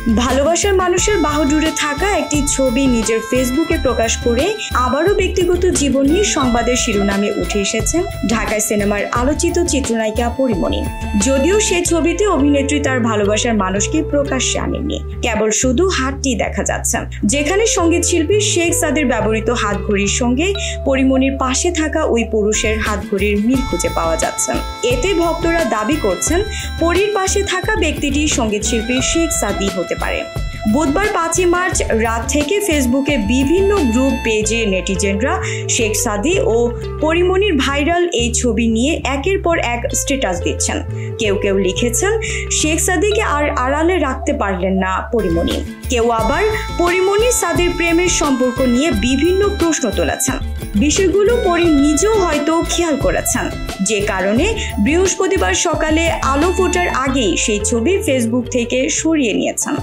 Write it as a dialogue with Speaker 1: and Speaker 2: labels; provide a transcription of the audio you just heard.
Speaker 1: ভালোবাসার মানুষের বাহুডোরে থাকা একটি ছবি নিজের ফেসবুকে প্রকাশ করে আবারও ব্যক্তিগত জীবন নিয়ে সংবাদের শিরোনামে উঠে এসেছেন ঢাকায় সিনেমার আলোচিত চিত্রনায়িকা পরিমণি। যদিও সে ছবিতে অভিনেত্রী তার ভালোবাসার মানুষকে প্রকাশ্যে আনেননি, কেবল শুধু হাতটি দেখা যাচ্ছে, যেখানে সঙ্গীত শিল্পী শেখ সাদির ব্যবহৃত হাতঘড়ির সঙ্গে পরিমণির পাশে থাকা ওই পুরুষের হাতঘড়ির মিল খুঁজে পাওয়া যাচ্ছে। এতে ভক্তরা দাবি করছেন পরীর পাশে থাকা ব্যক্তিটি সঙ্গীত শিল্পী শেখ সাদি হতে পারে। বুধবার 5 মার্চ রাত থেকে ফেসবুকে বিভিন্ন গ্রুপ পেজে নেটিজেনরা শেখ সাদি ও পরিমণির ভাইরাল এই ছবি নিয়ে একের পর এক স্ট্যাটাস দিচ্ছেন। কেউ কেউ লিখেছেন শেখ সাদিকে আর আড়ালে রাখতে পারলেন না পরিমণি। কেউ আবার পরিমণি সাদির প্রেমের সম্পর্ক নিয়ে বিভিন্ন প্রশ্ন তুলেছেন। বিষয়গুলো পরি নিজেও হয়তো খেয়াল করেছেন, যে কারণে বৃহস্পতিবার সকালে আলো ফোটার আগেই সেই ছবি ফেসবুক থেকে সরিয়ে নিয়েছেন।